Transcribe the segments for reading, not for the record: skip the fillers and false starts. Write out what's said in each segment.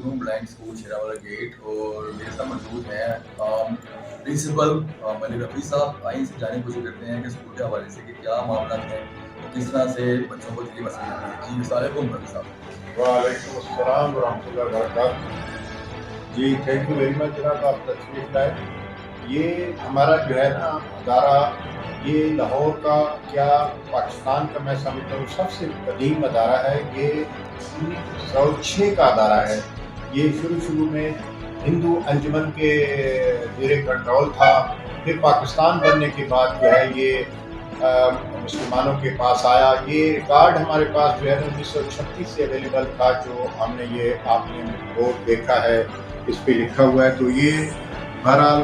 Blind school Sheranwala gate और मेरे साथ मौजूद हैं प्रिंसिपल मलिक रफ़ी साहब। आइए इनसे जानने की कोशिश करते हैं कि स्कूल के हवाले से कि क्या मामला हैं और किस तरह से बच्चों को दिल्ली पसंद आती है। जी अस्सलाम वालेकुम रफ़ी साहब। वालेकुम अस्सलाम वरहमतुल्लाहि वबरकातुहू। जी, थैंक यू वेरी मच जनाब, आप तशरीफ़ लाए। ये हमारा जो है ना अदारा, ये लाहौर का क्या पाकिस्तान का मैं समझता हूँ सबसे कदीम अदारा है। ये 1906 का अदारा है। ये शुरू में हिंदू अंजुमन के ज़ेरे कंट्रोल था। फिर पाकिस्तान बनने के बाद जो है ये मुसलमानों के पास आया। ये रिकॉर्ड हमारे पास जो है ना 1936 से अवेलेबल था, जो हमने ये आपने बोर्ड देखा है, इस पे लिखा हुआ है। तो ये बहरहाल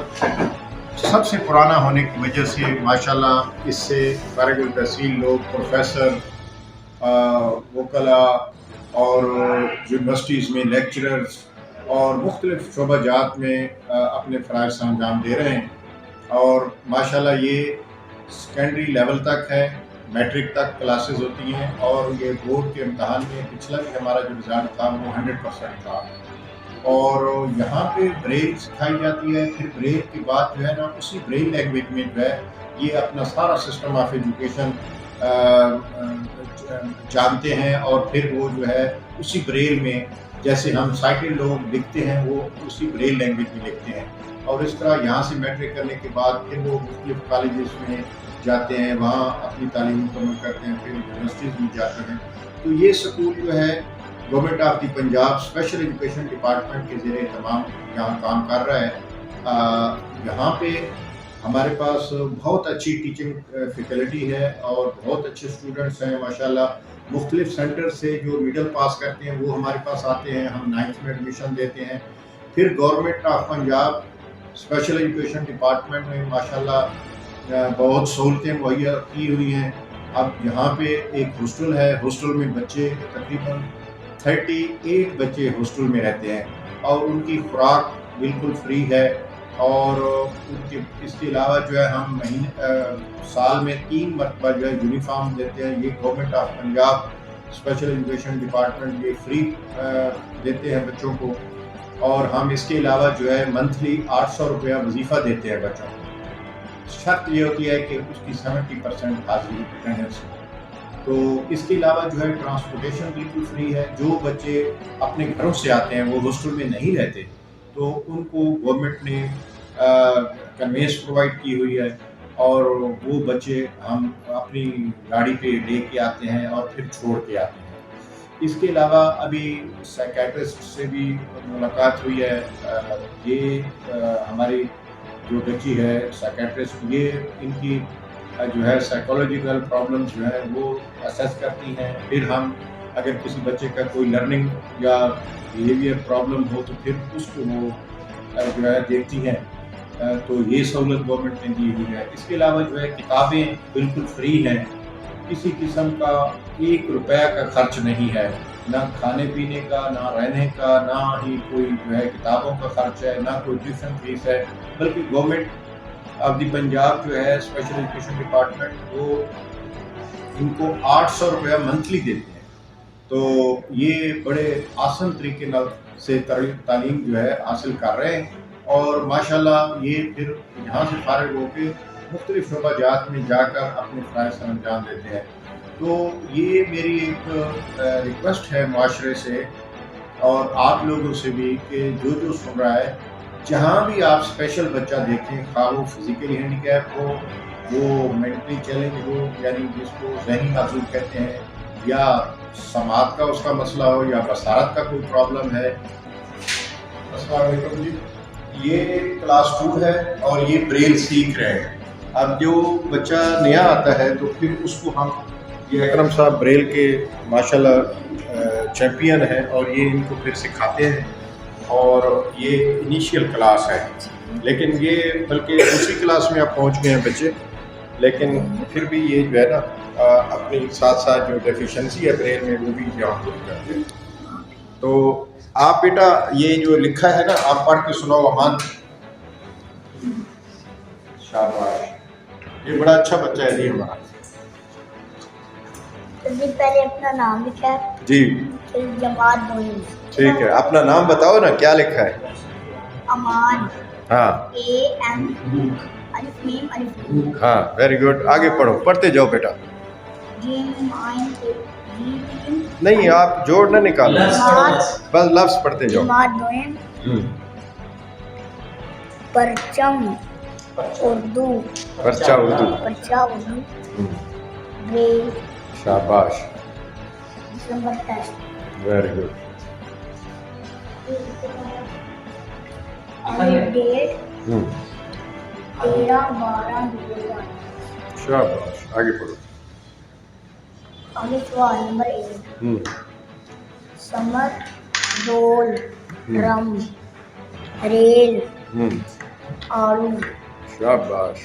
सबसे पुराना होने की वजह से माशाल्लाह इससे फारिग तहसील लोग, प्रोफेसर, वकला और यूनिवर्सिटीज़ में लेक्चरर्स और मुख्तलिफ शोबाजात में अपने फ़राइज़ अंजाम दे रहे हैं। और माशाल्लाह ये सेकेंडरी लेवल तक है, मैट्रिक तक क्लासेस होती हैं। और ये बोर्ड के इम्तहान में पिछला भी हमारा जो रिज़ल्ट था वो 100% था। और यहाँ पे ब्रेल सिखाई जाती है। फिर ब्रेल के बाद जो है ना उसी ब्रेल लैंग्वेज में जो है ये अपना सारा सिस्टम ऑफ एजुकेशन जानते हैं। और फिर वो जो है उसी ब्रेल में, जैसे हम साइटेड लोग लिखते हैं, वो उसी ब्रेल लैंग्वेज में लिखते हैं। और इस तरह यहाँ से मैट्रिक करने के बाद फिर वो मुख्तलिफ कॉलेजेस में जाते हैं, वहाँ अपनी तालीम मुकम्मल करते हैं, फिर यूनिवर्सिटीज़ में जाते हैं। तो ये स्कूल जो है government of the Punjab special education department के ज़रिए तमाम यहाँ काम कर रहा है। यहाँ पे हमारे पास बहुत अच्छी टीचिंग फैकल्टी है और बहुत अच्छे स्टूडेंट्स हैं माशाल्लाह। मुख्तलिफ सेंटर से जो मिडल पास करते हैं वो हमारे पास आते हैं, हम 9th में एडमिशन देते हैं। फिर government of Punjab special education department में माशाल्लाह बहुत सहूलतें मुहैया की हुई हैं। अब यहाँ पे एक हॉस्टल है, हॉस्टल में बच्चे तकरीबन 38 बच्चे हॉस्टल में रहते हैं और उनकी खुराक बिल्कुल फ्री है। और उनके इसके अलावा जो है हम साल में 3 मरतबा जो है यूनिफॉर्म देते हैं। ये government of Punjab special education department ये फ्री देते हैं बच्चों को। और हम इसके अलावा जो है मंथली 800 रुपया वजीफ़ा देते हैं बच्चों को। शर्त ये होती है कि उसकी 70% हाजिरी अटेंडेंस हो। तो इसके अलावा जो है ट्रांसपोर्टेशन बिल्कुल फ्री है। जो बच्चे अपने घरों से आते हैं वो हॉस्टल में नहीं रहते, तो उनको गवर्नमेंट ने कन्वेंस प्रोवाइड की हुई है। और वो बच्चे हम अपनी गाड़ी पे लेके आते हैं और फिर छोड़ के आते हैं। इसके अलावा अभी साइकियाट्रिस्ट से भी मुलाकात हुई है। हमारी जो बच्ची है साइकियाट्रिस्ट, ये इनकी जो है साइकोलॉजिकल प्रॉब्लम्स जो है वो असेस करती हैं। फिर हम अगर किसी बच्चे का कोई लर्निंग या बिहेवियर प्रॉब्लम हो तो फिर उसको वो जो है देखती हैं। तो ये सहूलत गवर्नमेंट ने दी हुई है। इसके अलावा जो है किताबें बिल्कुल फ्री हैं, किसी किस्म का 1 रुपया का खर्च नहीं है, ना खाने पीने का, ना रहने का, ना ही कोई जो है किताबों का खर्च है, ना कोई ट्यूशन फीस है। बल्कि गवर्नमेंट ऑफ द पंजाब जो है स्पेशल एजुकेशन डिपार्टमेंट वो इनको 800 रुपया मंथली देते हैं। तो ये बड़े आसान तरीके से तालीम जो है हासिल कर रहे हैं। और माशाल्लाह ये फिर यहाँ से फारिग होकर मुख्तलिफ शोबाजात में जाकर अपने फ़राइज़ का अंजाम देते हैं। तो ये मेरी एक रिक्वेस्ट है मुआशरे से और आप लोगों से भी कि जो सुन रहा है, जहाँ भी आप स्पेशल बच्चा देखें, खा वो फिज़िकली हैंडीकैप हो, वो मेंटली चैलेंज हो, यानी जिसको ज़हनी माजूर कहते हैं, या समात का उसका मसला हो, या बसारत का कोई प्रॉब्लम है। अस्सलाम वालेकुम जी। ये क्लास 2 है और ये ब्रेल सीख रहे हैं। अब जो बच्चा नया आता है तो फिर उसको हम, ये अकरम साहब ब्रेल के माशाल्लाह चैम्पियन हैं और ये इनको फिर सिखाते हैं। और ये इनिशियल क्लास है, लेकिन ये बल्कि दूसरी क्लास में अब पहुंच गए हैं बच्चे। लेकिन फिर भी ये जो है ना अपनी साथ साथ जो डेफिशिएंसी है ब्रेल में वो भी यहाँ पूरी करते हैं। तो आप बेटा ये जो लिखा है ना, आप पढ़ के सुनाओ अमान। शाबाश, ये बड़ा अच्छा बच्चा है जी हमारा। जी पहले अपना नाम लिखा है जी, फिर जमात बोली। ठीक है, अपना नाम बताओ ना, क्या लिखा है? अमान, हाँ AM, अलिफ मीम अलिफ मीम, हाँ, वेरी गुड। आगे पढ़ो, पढ़ते जाओ बेटा। जीम आइन जीम, नहीं, आप जोड़ ना निकालो, बस लफ्ज पढ़ते जाओ। जमात दोयम, हम्म, परचम उर्दू, पर्चा उर्दू। परचा उर्दू, हम्म, ब्रेल, शाबाश, दिसंबर टेस्ट, वेरी गुड। और डेट हम्म, 13/12/2000, शाबाश, आगे पढ़ो। आगे सवाल नंबर 1, हम्म, समर, डोल, ड्रम, रेल, हम्म, आड़ू, शाबाश,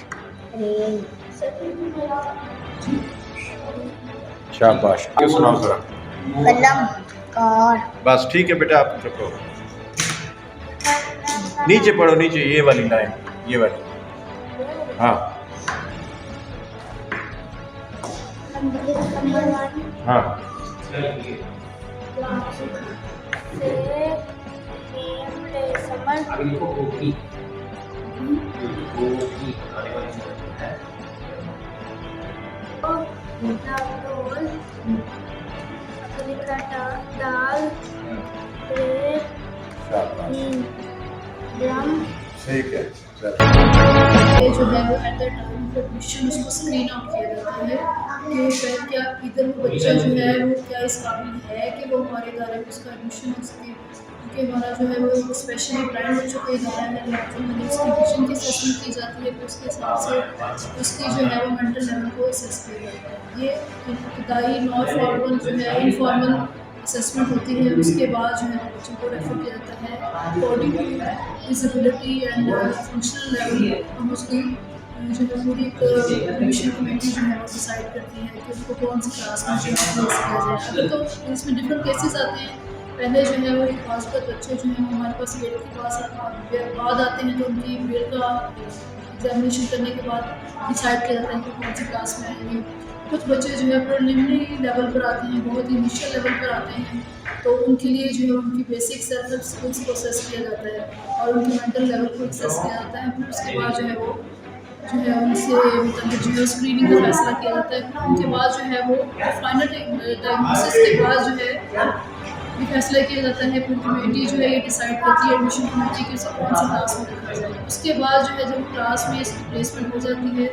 रेल, शाबाश। आगे सुनाओ जरा। कलम, कार, बस ठीक है बेटा, आप चुप रहो। नीचे पढ़ो, नीचे ये वाली लाइन, ये वाली। हाँ नंबर 1, हाँ, दाल, शाबाश, ड्रम, ठीक है, चलो। ये जो है वो at the time of admission उसको स्क्रीन आउट किया जाता है कि शायद क्या इधर वो बच्चा जो है वो क्या इस काबिल है कि वो हमारे इदारे में उसका एडमिशन हो सके, क्योंकि हमारा जो है वो स्पेशली ब्रांड बच्चों का इदारा है, जो मतलब उसकी विजन की असेसमेंट की जाती है, फिर उसके हिसाब से उसकी जो है वो मेंटल लेवल को असेस किया जाता है। ये इब्तदाई नॉन फॉर्मल जो है इनफॉर्मल असेसमेंट होती है, उसके बाद जो है बच्चों को रेफर किया जाता है according to disability and functional level. हम उसकी जो है पूरी एक एडमिशन कमेटी जो है वो डिसाइड करती है कि उसको कौन सी क्लास में प्लेस किया जाए। अभी तो इसमें डिफरेंट केसेस आते हैं, पहले जो है वो खासकर बच्चे जो हैं हमारे पास गेट के पास बाद आते हैं, तो उनकी गेट का एग्जामिनेशन करने के बाद डिसाइड किया जाता है कि कौन सी क्लास में आएंगे। कुछ बच्चे जो है प्रिलिमिनरी लेवल पर आते हैं, बहुत ही इनिशियल लेवल पर आते हैं, तो उनके लिए जो है उनकी बेसिक सेल्फ हेल्प स्किल्स को असेस किया जाता है और उनके मेंटल लेवल को असेस किया जाता है। फिर उसके बाद जो है वो जो है उनसे मतलब जो है स्क्रीनिंग का फैसला किया जाता है। फिर उनके बाद जो है वो फाइनल डायग्नोसिस के बाद जो है ये फैसला किया जाता है। फिर कमेटी जो है ये डिसाइड करती है, एडमिशन कमेटी की उसे कौन सी क्लास में रखा जाए। उसके बाद जो है जब क्लास में इसकी प्लेसमेंट हो जाती है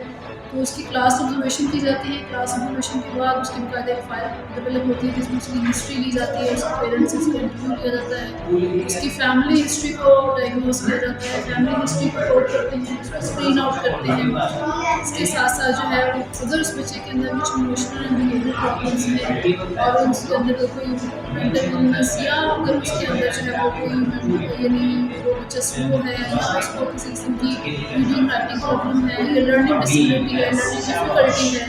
तो उसकी क्लास ऑब्जर्वेशन की जाती है। क्लास ऑब्जर्वेशन के बाद उसकी बकायदा एक फाइल डेवलप होती है जिसमें उसकी हिस्ट्री ली जाती है, उसके पेरेंट्स से उसका इंटरव्यू लिया जाता है, उसकी फैमिली हिस्ट्री को डायग्नोस किया जाता है, फैमिली हिस्ट्री को कोड करते हैं, उसको स्क्रीन आउट करते हैं। इसके साथ साथ जो है अगर उस बच्चे के अंदर कुछ इमोशनल एंड बिहेवियर प्रॉब्लम्स हैं और उसके अंदर कोई मेंटल इलनेस या अगर उसके अंदर जो है वो कोई यानी वो बच्चा स्लो है या उसको किसी किस्म की रीडिंग राइटिंग प्रॉब्लम है या लर्निंग डिसेबिलिटी है, लर्निंग डिफिकल्टी है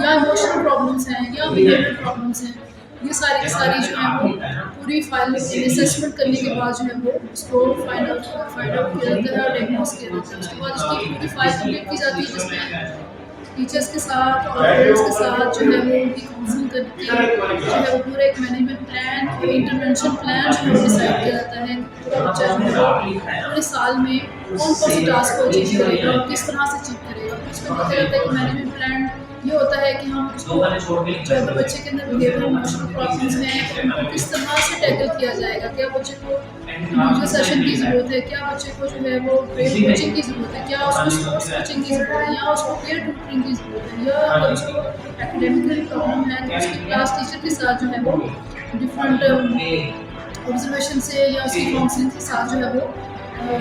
या इमोशनल प्रॉब्लम्स हैं या बिहेवियर प्रॉब्लम्स हैं, ये सारी की सारी जो है वो पूरी फाइल असेसमेंट करने के बाद जो है वो उसको फाइंड आउट किया जाता है और डायग्नोस किया जाता है। उसके बाद उसकी पूरी फाइल कंप्लीट की जाती है जिसमें टीचर्स के साथ और पेरेंट्स के साथ जो है वो उनकी काउंसलिंग करके जो है वो पूरा एक मैनेजमेंट प्लान और इंटरवेंशन प्लान जो है वो डिसाइड किया जाता है। पूरा बच्चा जो है वो पूरे साल में कौन कौन सी टास्क को अचीव करेगा और किस तरह से अचीव करेगा। उसमें देखा जाता है कि मैनेजमेंट प्लान ये होता है कि हम उसको जो अगर बच्चे के अंदर बिहेवियर इमोशनल प्रॉब्लम्स हैं तो उनको किस तरह से टैकल किया जाएगा, क्या बच्चे को इंडिविजुअल सेशन की ज़रूरत है, क्या बच्चे को जो है वो पेड कोचिंग की ज़रूरत है, क्या उसको स्पोर्ट्स कोचिंग की ज़रूरत है या उसको पेड ट्यूटरिंग की ज़रूरत है, या अगर उसको एकेडमिकली प्रॉब्लम है तो उसकी क्लास टीचर के साथ जो है वो डिफरेंट ऑब्जर्वेशन से या उसकी काउंसलिंग के साथ जो है वो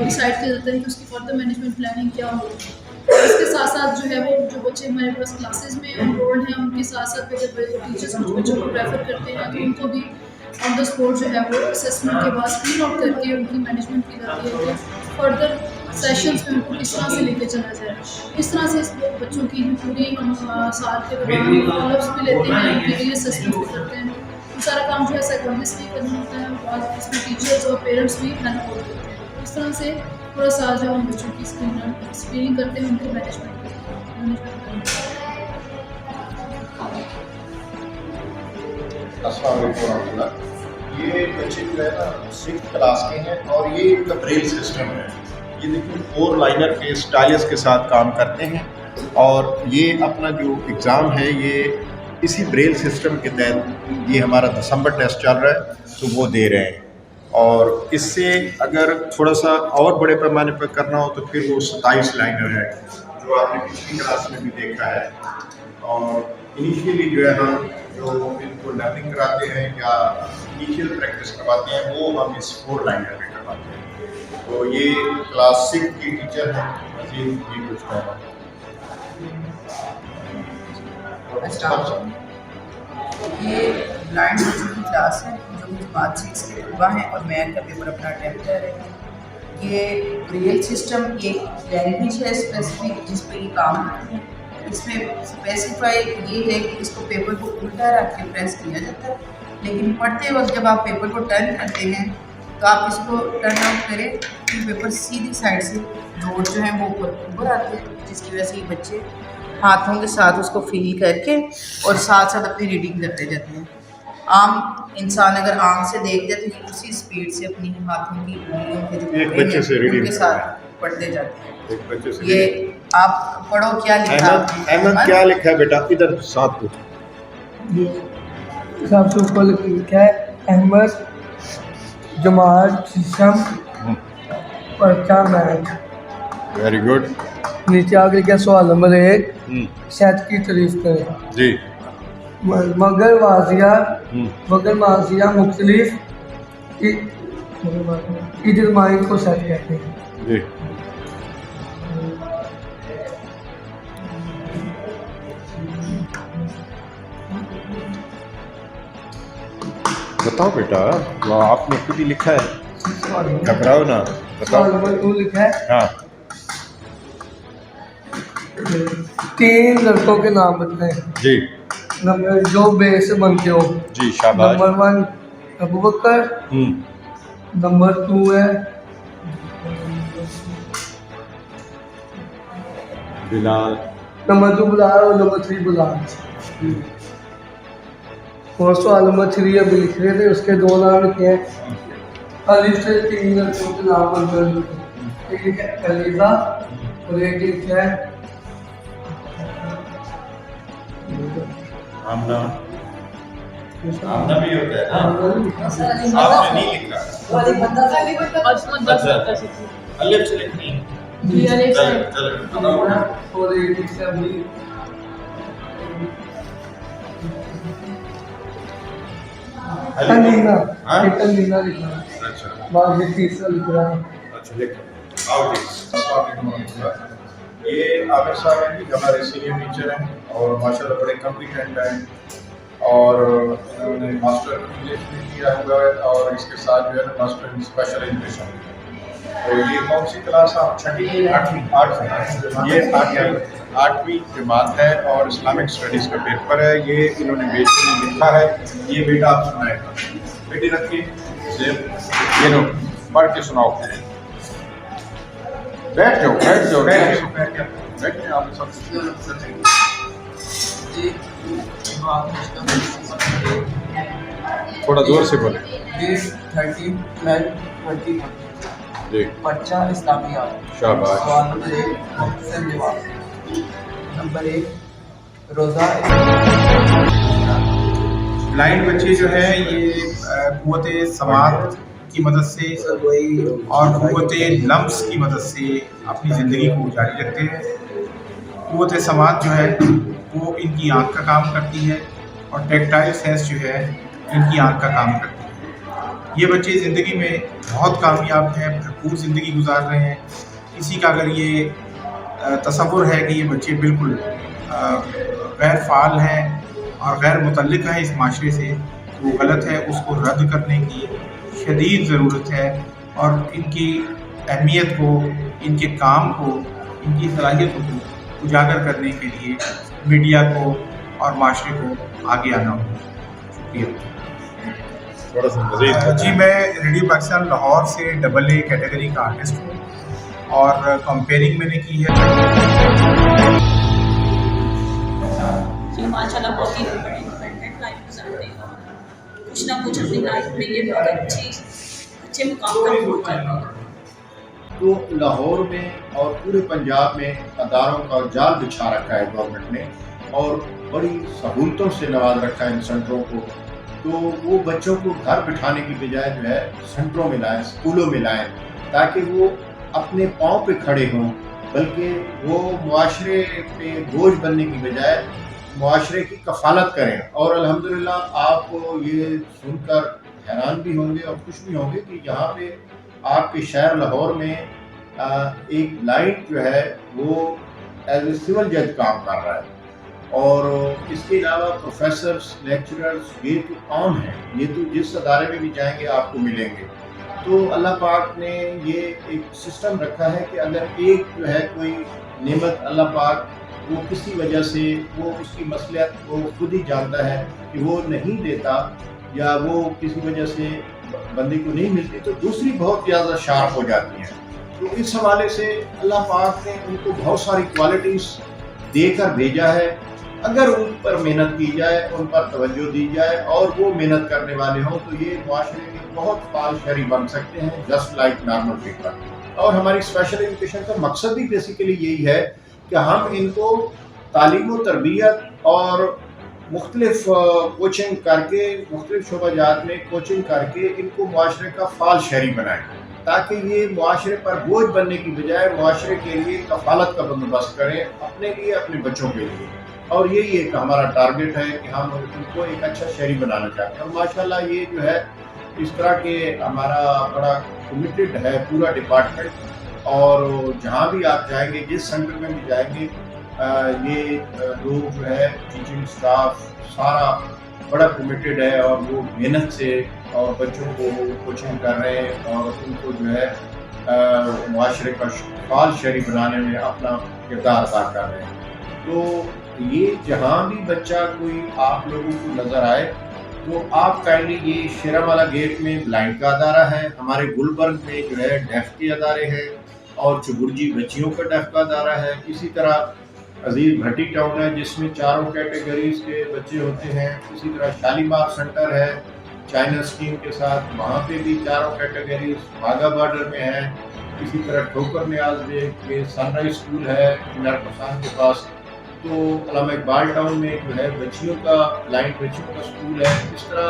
डिसाइड किया जाता है कि उसकी फर्दर मैनेजमेंट प्लानिंग क्या होगी। और इसके साथ साथ जो है वो जो बच्चे हमारे पास क्लासेस में एनरोल्ड हैं उनके साथ साथ जब टीचर्स कुछ बच्चों को रेफर करते हैं तो उनको भी ऑन द स्पॉट जो है वो असेसमेंट के बाद स्क्रीन आउट करके उनकी मैनेजमेंट की जाती है कि फर्दर सेशंस में उनको किस तरह से लेके चला जाए। इस तरह से इस बच्चों की पूरी हम साल के दौरान फॉलोअप्स भी लेते हैं, उनके लिए असेसमेंट भी करते हैं। तो सारा काम जो है साइकोलॉजिस्ट भी करना होता है और इसमें टीचर्स और पेरेंट्स भी हेल्प करते हैं। इस तरह से पूरा साल जो हम बच्चों की स्क्रीनिंग करते हैं, उनके मैनेजमेंट अस्सलाम वालेकुम। ये बच्चे जो है ना 6th क्लास के हैं और ये इनका ब्रेल सिस्टम है। ये देखिए 4 लाइनर के स्टाइलस के साथ काम करते हैं और ये अपना जो एग्ज़ाम है ये इसी ब्रेल सिस्टम के तहत ये हमारा दिसंबर टेस्ट चल रहा है तो वो दे रहे हैं। और इससे अगर थोड़ा सा और बड़े पैमाने पर करना हो तो फिर वो 27 लाइनर है जो आपने पिछली क्लास में भी देखा है। और इनिशियली जो है हम जो इनको लर्निंग कराते हैं या इनिशियल प्रैक्टिस करवाते हैं वो हम इस 4 लाइनर में करवाते हैं। तो ये क्लास 6 की टीचर हैं मजीद ये कुछ कहना। ये ब्लाइंड बच्चों की क्लास है जो कि जमात 6 के तलबा हैं और मैथ का पेपर अपना अटैम्प्ट कर रहे हैं। ये ब्रेल सिस्टम एक लैंग्वेज है स्पेसिफिक जिस पे ये काम करते हैं। इसमें स्पेसिफाई ये है कि इसको पेपर को उल्टा रख के प्रेस किया जाता है, लेकिन पढ़ते वक्त जब आप पेपर को टर्न करते हैं तो आप इसको टर्न आउट करें कि पेपर सीधी साइड से डॉट जो है वो ऊपर आते हैं, जिसकी वजह से ये बच्चे हाथों के साथ उसको फील करके और साथ साथ अपनी रीडिंग करते जाते हैं। आम इंसान अगर आंख से देखते हैं तो ये उसी स्पीड से अपनी हाथों की उंगलियों के जो एक बच्चे से रीडिंग उनके साथ पढ़ते जाते हैं। एक बच्चे से ये आप पढ़ो क्या लिखा अहमद क्या लिखा है बेटा इधर साथ में सबसे ऊपर लिखा है अहमद जमात सिस्टम पर्चा मैथ। Very good. नीचे आगे लिखा है सवाल नंबर 1 सेहत की तारीफ करें। जी। मगर माजिया मुख्तलिफ इजमाई को सेट कहते हैं। जी। बताओ बेटा वो आपने खुद ही लिखा है, घबराओ ना, बताओ। सवाल नंबर 2 लिखा है हाँ 3 लड़कों के नाम बताएं जी। नंबर जो बेस से बनते हो। जी शाबाश। नंबर 1 अबू बकर, नंबर 2 है बिलाल, नंबर 2 बुलाल और नंबर 3 बुलाल। और सवाल नंबर 3 अभी लिख रहे थे उसके 2 नाम लिखे हैं अलिफ से 3 लड़कों के नाम बनते। एक लिखा है अलीजा और एक लिखा है आमना। आमना भी होता है ना? आमना। आपने नहीं लिखा। अलिफ से लिखनी है। चलो और एक लिखा है अभी अलीना। हाँ? एक अलीना लिखा है। अच्छा बाद में तीसरा लिख रहा है। अच्छा लिखो। आओ जी। ये आमिर साहब हैं जी हमारे सीनियर टीचर हैं और माशाल्लाह बड़े कॉम्पिटेंट हैं और इन्होंने मास्टर इंग्लिश भी किया हुआ है और इसके साथ जो है ना मास्टर इन स्पेशल एजुकेशन। तो ये कौन सी क्लास आप? 6वीं 8वीं। ये 8वीं जमात है और इस्लामिक स्टडीज़ का पेपर है। ये इन्होंने बेसिकली लिखा है। ये बेटा आप सुनाएगा, बेटी रखिए ये लो पढ़ के सुनाओ। बैठ जाओ आप सब। थोड़ा जोर से बोले। 30 जी पर्चा इस्लामियात। शाबाश। सवाल नंबर 1 मुख्तसर जवाब। नंबर 1 रोज़ा। ब्लाइंड बच्चे जो है ये क़ुव्वत समात की मदद से और क़ुव्वत लम्स की मदद से अपनी ज़िंदगी को जारी रखते हैं। क़ुव्वत समात जो है वो इनकी आँख का काम करती है और टेक्टाइल सेंस जो है इनकी आँख का काम करती है। ये बच्चे ज़िंदगी में बहुत कामयाब हैं, भरपूर ज़िंदगी गुजार रहे हैं। किसी का अगर ये तसव्वुर है कि ये बच्चे बिल्कुल गैर फ़ाल हैं और गैर मुतल्लिक़ हैं इस माशरे से, तो वो गलत है। उसको रद्द करने की शदीद ज़रूरत है और इनकी अहमियत को, इनके काम को, इनकी सलाहियतों को उजागर करने के लिए मीडिया को और माशरे को आगे आना होगा। शुक्रिया। थोड़ा सा मज़ीद। जी मैं रेडियो पाकिस्तान लाहौर से AA कैटेगरी का आर्टिस्ट हूँ और कंपेयरिंग मैंने की है। जी माशाल्लाह बहुत ही बड़ी इंडिपेंडेंट लाइफ गुजारते हैं। कुछ ना कुछ अपनी लाइफ में ये बहुत अच्छे मुकाम तक पहुँच जाते हैं। तो लाहौर में और पूरे पंजाब में अदारों का जाल बिछा रखा है गवर्नमेंट ने और बड़ी सहूलतों से नवाज रखा है इन सेंटरों को। तो वो बच्चों को घर बिठाने की बजाय जो है सेंटरों में लाएं, स्कूलों में लाएं, ताकि वो अपने पाँव पे खड़े हों, बल्कि वो मुआशरे पे बोझ बनने की बजाय मुआशरे की कफालत करें। और अल्हम्दुलिल्लाह आप ये सुनकर हैरान भी होंगे और खुश भी होंगे कि यहाँ पे आपके शहर लाहौर में एक ब्लाइंड जो है वो एज ए सिविल जज काम कर रहा है। और इसके अलावा प्रोफेसर्स, लेक्चरर्स ये तो आम हैं, ये तो जिस अदारे में भी जाएंगे आपको मिलेंगे। तो अल्लाह पाक ने ये एक सिस्टम रखा है कि अगर एक जो है कोई नेमत अल्लाह पाक वो किसी वजह से वो उसकी मसलियत वो खुद ही जानता है कि वो नहीं देता या वो किसी वजह से बंदे को नहीं मिलती, तो दूसरी बहुत ज़्यादा शार्प हो जाती है। तो इस हवाले से अल्लाह पाक ने उनको बहुत सारी क्वालिटीज़ देकर भेजा है। अगर उन पर मेहनत की जाए, उन पर तवज्जो दी जाए और वो मेहनत करने वाले हों, तो ये मुआशरे के बहुत फाल शहरी बन सकते हैं, जस्ट लाइक नॉर्मल पीपल। और हमारी स्पेशल एजुकेशन का मकसद भी बेसिकली यही है कि हम इनको तालीम व तरबियत और मुख्तलिफ कोचिंग करके, मुख्तलिफ शोबाजात में कोचिंग करके इनको मुआशरे का फाल शहरी बनाएं, ताकि ये मुआशरे पर बोझ बनने की बजाय मुआशरे के लिए कफालत का बंदोबस्त करें, अपने लिए, अपने बच्चों के लिए। और यही एक हमारा टारगेट है कि हम उनको एक अच्छा शहरी बनाना चाहते हैं। और माशाल्लाह ये जो है इस तरह के हमारा बड़ा कमिटेड है पूरा डिपार्टमेंट। और जहाँ भी आप जाएंगे, जिस सेंटर में भी जाएंगे, ये लोग जो है टीचिंग स्टाफ सारा बड़ा कमिटेड है और वो मेहनत से और बच्चों को कोचिंग कर रहे हैं और उनको जो है मुआशरे का फाल शहरी बनाने में अपना किरदार अदा कर रहे हैं। तो ये जहाँ भी बच्चा कोई आप लोगों को नज़र आए तो आप काइंडली, ये शेरावाला गेट में ब्लाइंड का अदारा है, हमारे गुलबर्ग में जो है डेफ के अदारे हैं और चुबुर्जी बच्चियों का डेफ का अदारा है। इसी तरह अजीज़ भट्टी टाउन है जिसमें चारों कैटेगरीज के बच्चे होते हैं। इसी तरह शालीमार सेंटर है चाइना स्कीम के साथ, वहाँ पे भी चारों कैटेगरीज वाघा बॉर्डर में है। इसी तरह ठोकर न्याज के सनराइज स्कूल है नरपसान के पास। तो अल्लामा इकबाल टाउन में जो है बच्चियों का, ब्लाइंड बच्चियों का स्कूल है। इस तरह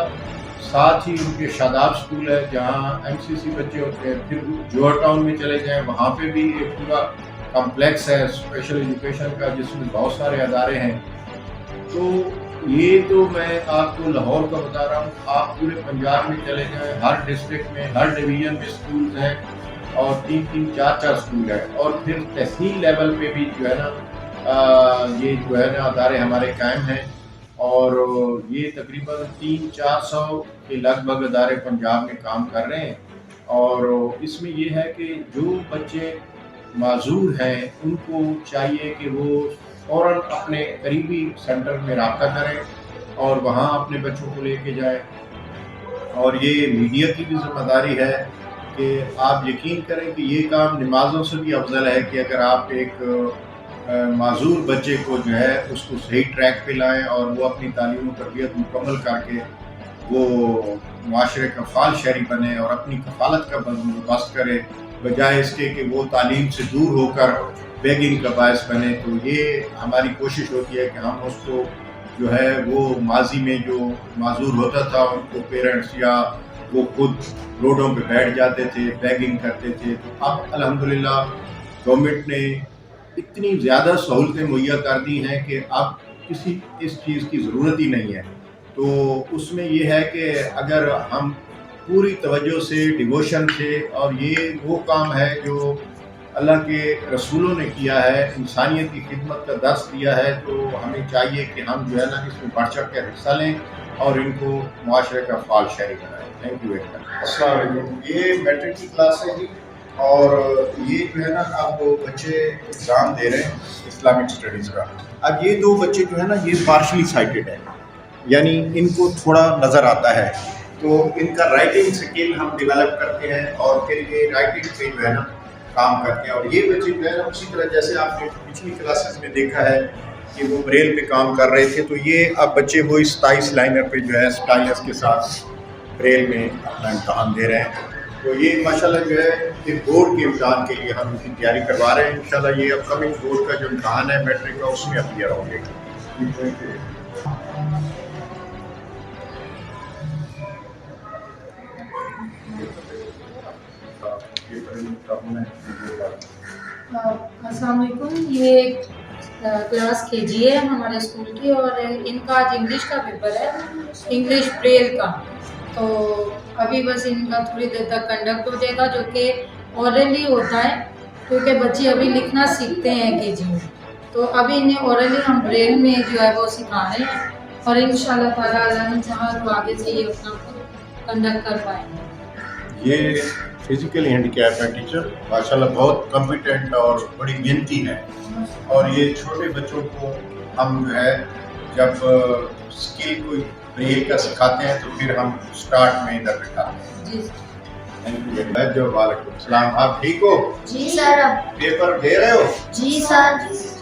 साथ ही उनके शादाब स्कूल है जहाँ MCC बच्चे होते हैं। फिर जोहर टाउन में चले जाएँ, वहाँ पे भी एक पूरा कॉम्प्लेक्स है स्पेशल एजुकेशन का जिसमें बहुत सारे अदारे हैं। तो ये तो मैं आपको लाहौर का बता रहा हूँ। आप पूरे पंजाब में चले जाएँ, हर डिस्ट्रिक्ट में, हर डिवीज़न में स्कूल हैं और 3-3, 4-4 स्कूल है। और फिर तहसील लेवल पे भी जो है ना ये जो है ना अदारे हमारे कायम हैं। और ये तकरीबन 300-400 के लगभग अदारे पंजाब में काम कर रहे हैं। और इसमें ये है कि जो बच्चे माजूर हैं उनको चाहिए कि वो फ़ौरन अपने करीबी सेंटर में रब्ता करें और वहाँ अपने बच्चों को लेके जाएं। और ये मीडिया की भी ज़िम्मेदारी है कि आप यकीन करें कि ये काम नमाज़ों से भी अफजल है कि अगर आप एक माजूर बच्चे को जो है उसको सही ट्रैक पे लाएं और वो अपनी तालीम और तरबियत मुकम्मल करके वो मुआशरे का फाल शहरी बने और अपनी कफालत का बंदोबस्त करे, बजाय इसके कि वो तालीम से दूर होकर बेगिंग का बायस बने। तो ये हमारी कोशिश होती है कि हम उसको जो है वो माजी में जो माजूर होता था उनको पेरेंट्स या वो खुद रोडों पे बैठ जाते थे, बेगिंग करते थे, तो अब अल्हम्दुलिल्लाह गवर्नमेंट ने इतनी ज़्यादा सहूलतें मुहैया कर दी हैं कि अब किसी इस चीज़ की ज़रूरत ही नहीं है। तो उसमें ये है कि अगर हम पूरी तवज्जो से, डिवोशन से, और ये वो काम है जो अल्लाह के रसूलों ने किया है, इंसानियत की खिदमत का दर्स दिया है, तो हमें चाहिए कि हम जो है ना इसमें बढ़ चढ़ के हिस्सा लें और इनको मुआशरे का फाल शहरी बनाएं। Thank you very much. अस्सलाम वालेकुम। ये मैट्रिक की क्लास है जी और ये जो है ना अब बच्चे एग्ज़ाम दे रहे हैं इस्लामिक स्टडीज़ का। अब ये दो बच्चे जो है ना ये पार्शली साइटेड है, यानी इनको थोड़ा नज़र आता है, तो इनका राइटिंग स्किल हम डेवलप करते हैं और फिर ये राइटिंग पे जो है ना काम करते हैं। और ये बच्चे जो है ना उसी तरह जैसे आपने पिछली क्लासेस में देखा है कि वो ब्रेल पे काम कर रहे थे, तो ये अब बच्चे वो 27 लाइनर पे जो है स्टाइलस के साथ ब्रेल में अपना इम्तहान दे रहे हैं। तो ये माशाल्लाह जो है कि बोर्ड के इम्तहान के लिए हम उनकी तैयारी करवा रहे हैं। इंशाल्लाह ये अपकमिंग बोर्ड का जो इम्तहान है मैट्रिक का उसमें अपीयर होंगे। अस्सलाम वालेकुम। ये क्लास केजी है हमारे स्कूल की और इनका आज इंग्लिश का पेपर है, इंग्लिश ब्रेल का। तो अभी बस इनका थोड़ी देर तक कंडक्ट हो जाएगा, जो कि ऑरली होता है क्योंकि बच्चे अभी लिखना सीखते हैं केजी में। तो अभी इन्हें ऑरली हम ब्रेल में जो है वो सिखा रहे हैं और इंशाल्लाह ताला अल्लाह ने चाहा तो आगे से ये अपना कंडक्ट कर पाएंगे। ये फिजिकली हैंडीकैप है टीचर, माशाल्लाह बहुत कॉम्पिटेंट और बड़ी मेहनती है। और ये छोटे बच्चों को हम जो है जब स्किल कोई ब्रेल का सिखाते हैं तो फिर हम स्टार्ट में इधर बिठाते हैं। जी जो वालेकुम सलाम, आप ठीक हो? जी सर। पेपर दे रहे हो? जी सर।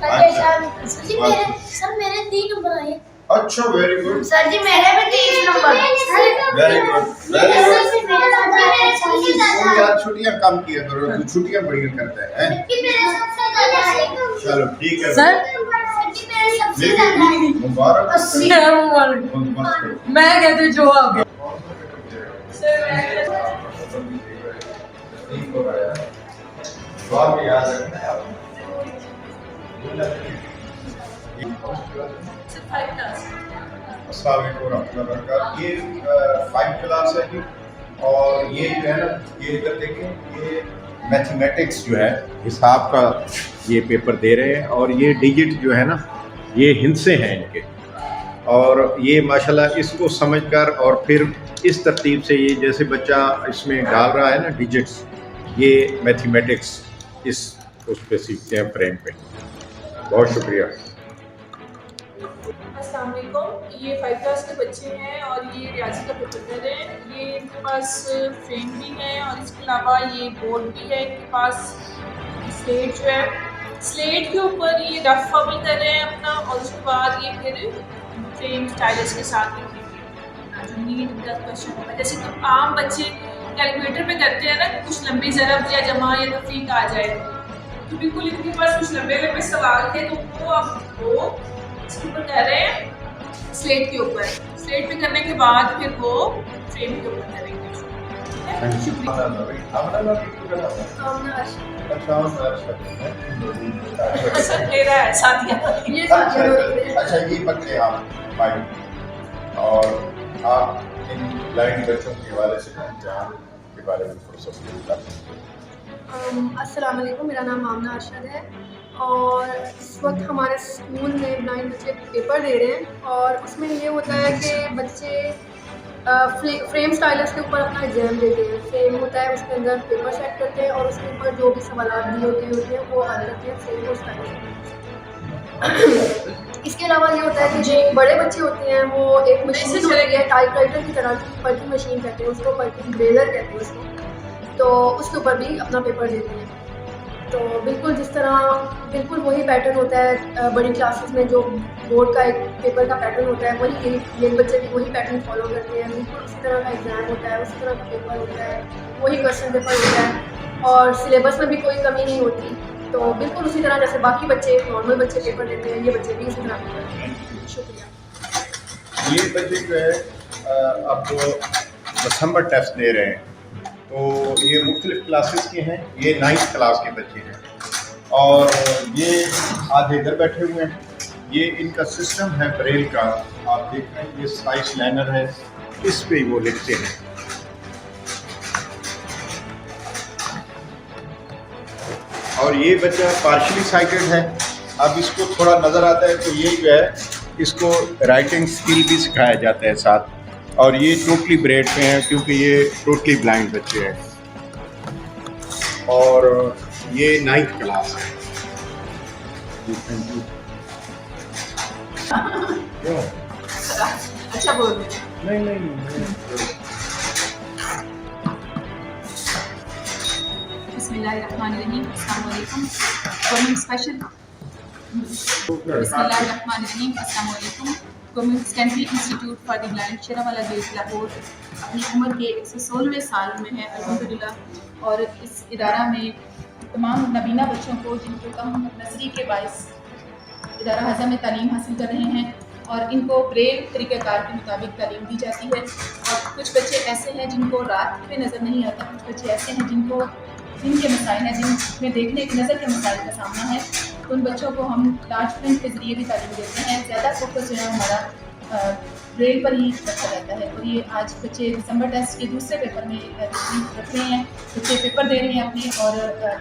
अच्छा। सर मेरे 3 नंबर आए। अच्छा, वेरी गुड। सर जी मेरे भी 30 number. Very good, very good. तुम यार छुट्टियां कम किया करो, तू छुट्टियां बड़ी करता है। चलो ठीक है सर। मुबारक। मैं कहती जो आ गया। याद रखना है आप। अस्सलाम वालेकुम रहमतुल्लाहि व बरकातहू। ये 5 क्लास है जी और ये जो है ना ये इधर देखें, ये मैथमेटिक्स जो है हिसाब का ये पेपर दे रहे हैं और ये डिजिट जो है ना ये हिंसे हैं इनके। और ये माशाल्लाह इसको समझकर और फिर इस तरतीब से ये जैसे बच्चा इसमें डाल रहा है ना डिजिट्स, ये मैथमेटिक्स इस उस पे सीखते हैं फ्रेम पे। बहुत शुक्रिया। अस्सलाम वालेकुम। ये 5 क्लास के बच्चे हैं और ये रियाजी का पेपर दे रहे हैं। ये इनके पास फ्रेम भी है और इसके अलावा ये बोर्ड भी है इनके पास। स्लेट जो है, स्लेट के ऊपर ये रफ बबल कर रहे हैं अपना और उसके बाद ये फिर फ्रेम स्टाइलस के साथ लिखेंगे जो नीट का क्वेश्चन होगा। जैसे तो आम बच्चे कैलकुलेटर पे करते हैं ना, कुछ लंबी ज़रब या जमा या तफरीक आ जाए, तो बिल्कुल इनके पास कुछ लंबे लंबे सवाल थे, तो वो अब वो इसके ऊपर कर रहे हैं स्लेट के ऊपर। स्लेट पे करने के बाद फिर वो फ्रेम के ऊपर करेंगे। अच्छा, ये बच्चे आप भाई और आप इन ब्लाइंड बच्चों के हवाले से इम्तिहान के बारे में थोड़ा सा बताएं। अस्सलाम वालेकुम, मेरा नाम आमना अरशद है और इस वक्त हमारे स्कूल में ब्लाइंड बच्चे पेपर दे रहे हैं और उसमें ये होता है कि बच्चे फ्रेम स्टाइलस के ऊपर अपना एग्जाम देते हैं। फ्रेम होता है, उसके अंदर पेपर सेट करते हैं और उसके ऊपर जो भी सवाल दिए होते हैं वो हल करते हैं फ्रेम और स्टाइलस। इसके अलावा ये होता है कि जो बड़े बच्चे होते हैं वो एक मशीन होती है टाइपराइटर की तरह की, पर्ची मशीन कहते हैं उसको, पर्ची ग्रेलर कहते हैं उसको, तो उसके ऊपर भी अपना पेपर देते हैं। तो बिल्कुल जिस तरह बिल्कुल वही पैटर्न होता है बड़ी क्लासेस में जो बोर्ड का एक पेपर का पैटर्न होता है, वही ये बच्चे भी वही पैटर्न फॉलो करते हैं। बिल्कुल उसी तरह का एग्ज़ाम होता है, उसी तरह का पेपर होता है, वही क्वेश्चन पेपर होता है और सिलेबस में भी कोई कमी नहीं होती। तो बिल्कुल उसी तरह जैसे बाकी बच्चे नॉर्मल बच्चे पेपर देते हैं, ये बच्चे भी उसी तरह पेपर देते हैं। शुक्रिया। ये बच्चे जो है आपको दिसंबर टेस्ट दे रहे हैं, तो ये मुख्तलिफ क्लासेस के हैं। ये 9th क्लास के बच्चे हैं और ये आधे इधर बैठे हुए हैं। ये इनका सिस्टम है ब्रेल का, आप देख रहे हैं ये साइज लाइनर है, इस पे वो लिखते हैं। और ये बच्चा पार्शली साइटेड है, अब इसको थोड़ा नज़र आता है तो ये जो है इसको राइटिंग स्किल भी सिखाया जाता है साथ। और ये टोटली ब्रेड पे हैं क्योंकि ये टोटली ब्लाइंड बच्चे हैं और ये 9th क्लास है। क्यों? अच्छा बोल रहे नहीं बिस्मिल्लाहिर्रहमानिर्रहीम, अस्सलाम वालेकुम। गवर्नमेंट स्पेशल बिस्मिल्लाहिर्रहमानिर्रहीम, अस्सलाम वालेकुम। Government secondary institute for the blind Sherawala gate Lahore अपनी उम्र के 116वें साल में है अल्हम्दुलिल्लाह। और इस इदारा में तमाम नबीना बच्चों को जिनको कम नसरी के बायस इदारा हज़ा में तालीम हासिल कर रहे हैं और इनको ब्रेल तरीक़ाकार के मुताबिक तालीम दी जाती है। और कुछ बच्चे ऐसे हैं जिनको रात में नज़र नहीं आता, कुछ बच्चे ऐसे हैं जिनको दिन के मसाइल हैं, जिनमें देखने की नज़र के मसाइल का सामना है। तो उन बच्चों को हम लार्ज प्रिंट के ज़रिए भी तालीम देते हैं। ज़्यादा फोकस जो है हमारा ब्रेल पर ही रखा जाता है। और ये आज बच्चे दिसंबर टेस्ट के दूसरे पेपर में रख रहे हैं, बच्चे पेपर दे रहे हैं अपने और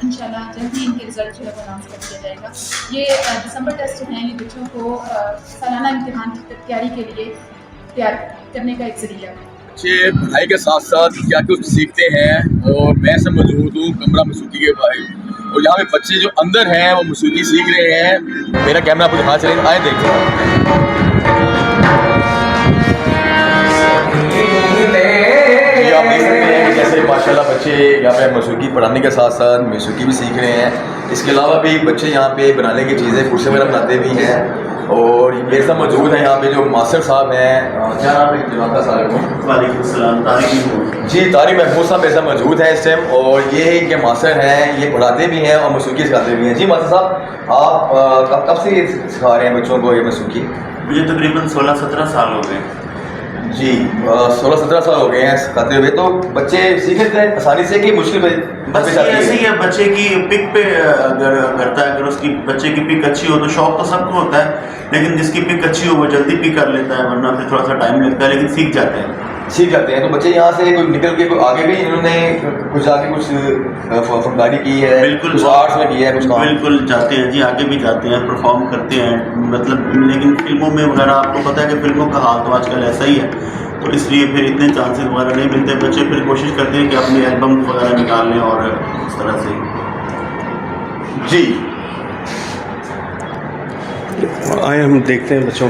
इंशाल्लाह जल्दी इनके रिजल्ट जो है वो अनाउंस कर दिया जाएगा। ये दिसंबर टेस्ट जो हैं ये बच्चों को सालाना इम्तिहान की तैयारी के लिए तैयार करने का एक ज़रिया है। बच्चे पढ़ाई के साथ साथ क्या कुछ सीखते हैं और मैं सब मौजूद हूँ कमरा मसूकी के बाहर और यहाँ पे बच्चे जो अंदर हैं वो मसूकी सीख रहे हैं। मेरा कैमरा आपको दिखा चले, आए देखते हैं। ये आप देख सकते हैं कि जैसे माशाल्लाह बच्चे यहाँ पे मसूकी पढ़ाने के साथ साथ मसूकी भी सीख रहे हैं। इसके अलावा भी बच्चे यहाँ पे बनाने की चीज़ें कुर्सी वगैरह बनाते भी हैं। और मेरे साथ मौजूद है यहाँ पे जो मास्टर साहब हैं, क्या नाम है जनाब का साहब? वालेकुम सलाम, जी तारिक महमूद साहब मेरे साथ मौजूद है इस टाइम और ये इनके मास्टर हैं, ये पढ़ाते भी हैं और मसूकी सिखाते भी हैं। जी मास्टर साहब, आप कब से सिखा रहे हैं बच्चों को ये मसूकी? मुझे तकरीबन 16-17 साल हो गए। जी 16-17 साल हो गए हैं सिखाते हुए। तो बच्चे सीख लेते हैं आसानी से कि मुश्किल बस ये ऐसे ही है, बच्चे की पिक पे अगर करता है, अगर उसकी बच्चे की पिक अच्छी हो तो शौक तो सबको होता है, लेकिन जिसकी पिक अच्छी हो वो जल्दी पिक कर लेता है, वरना फिर थोड़ा सा टाइम लगता है, लेकिन सीख जाते हैं। तो बच्चे यहाँ से कोई निकल के कोई आगे भी इन्होंने कुछ आगे कुछ फनकारी की है, बिल्कुल कुछ आर्ट्स में किया है, कुछ काम? बिल्कुल जाते हैं जी, आगे भी जाते हैं, परफॉर्म करते हैं, मतलब लेकिन फिल्मों में वगैरह आपको पता है कि फिल्मों का हाल तो आजकल ऐसा ही है, तो इसलिए फिर इतने चांसेस वगैरह नहीं मिलते। बच्चे फिर कोशिश करते हैं कि अपनी एल्बम वगैरह निकाल लें और इस तरह से। जी आए हम देखते हैं बच्चों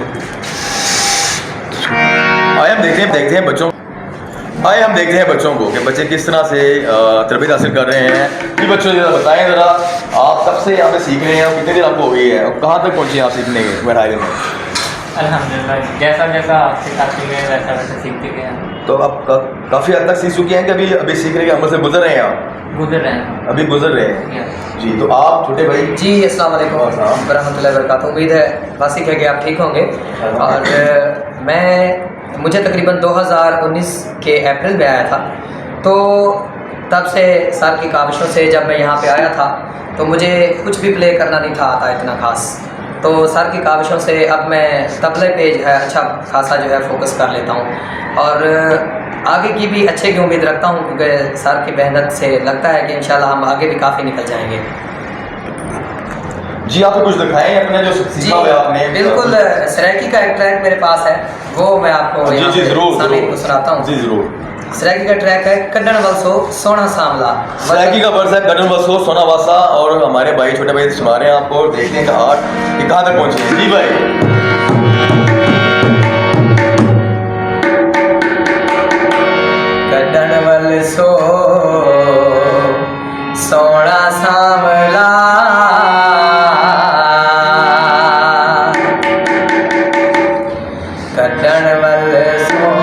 आए हम देखते हैं बच्चों को कि बच्चे किस तरह से तरबियत हासिल कर रहे हैं। कि बच्चों जरा बताएं ज़रा, आप कब से यहाँ पे सीख रहे हैं और कितने दिन आपको हो गई है और कहाँ तक पहुँचे आप सीखने के पढ़ाई में? अल्हम्दुलिल्लाह, जैसा जैसा आप सिखाते गए वैसा वैसा सीखते गए हैं। तो आप काफ़ी हद तक सीख चुके हैं कि अभी सीखने के अमल से गुजर रहे हैं आप? गुजर रहे हैं, अभी गुजर रहे हैं। जी तो आप छोटे भाई? जी अस्सलाम वालेकुम वरहमतुल्लाहि वबरकातुहू। उम्मीद है वासिक है कि आप ठीक होंगे। और मुझे तकरीबन 2019 के अप्रैल में आया था, तो तब से सर की काविशों से जब मैं यहाँ पे आया था तो मुझे कुछ भी प्ले करना नहीं था आता इतना ख़ास। तो सर की काविशों से अब मैं तबले पे जो है अच्छा खासा जो है फोकस कर लेता हूँ और आगे की भी अच्छे की उम्मीद रखता हूँ, क्योंकि सर की मेहनत से लगता है कि इंशाल्लाह हम आगे भी काफ़ी निकल जाएंगे। जी आपको कुछ दिखाएं अपने जो सीखा हुआ आपने? बिल्कुल, सराइकी का एक ट्रैक मेरे पास है, वो मैं आपको जी जरूर सुनाता हूँ। जी जरूर। सराइकी का ट्रैक है कड्डन वसो सोना सामला। सराइकी का वर्ष है कड्डन वसो सोना वासा और हमारे भाई छोटे भाई सुना रहे हैं आपको, देखते हैं कि आर्ट ये कहाँ तक पहुँचे हैं। जी भाई कड्डन वसो सोना सामला सोना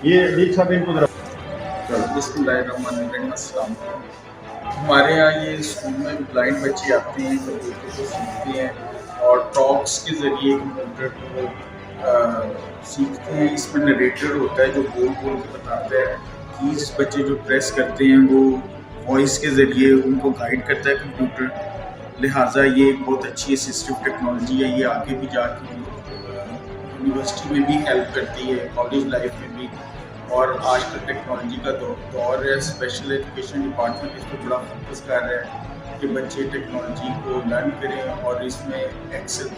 ये देख साहब इनको जरा बिस्मिल्लाहिर्रहमानिर्रहीम। हमारे यहाँ ये स्कूल में ब्लाइंड बच्चे आते हैं, कंप्यूटर को सीखते हैं और टॉक्स के ज़रिए कंप्यूटर को सीखते हैं। इसमें नरेटर होता है जो बोल बोल के बताता है कि इस बच्चे जो प्रेस करते हैं वो वॉइस के ज़रिए उनको गाइड करता है कंप्यूटर। लिहाजा ये एक बहुत अच्छी असिस्टिव टेक्नोलॉजी है। ये आगे भी जाके यूनिवर्सिटी में भी हेल्प करती है, कॉलेज लाइफ में भी। और आजकल टेक्नोलॉजी का दौर है। स्पेशल एजुकेशन डिपार्टमेंट इस पर बड़ा फोकस कर रहा है कि बच्चे टेक्नोलॉजी को लर्न करें और इसमें एक्सेल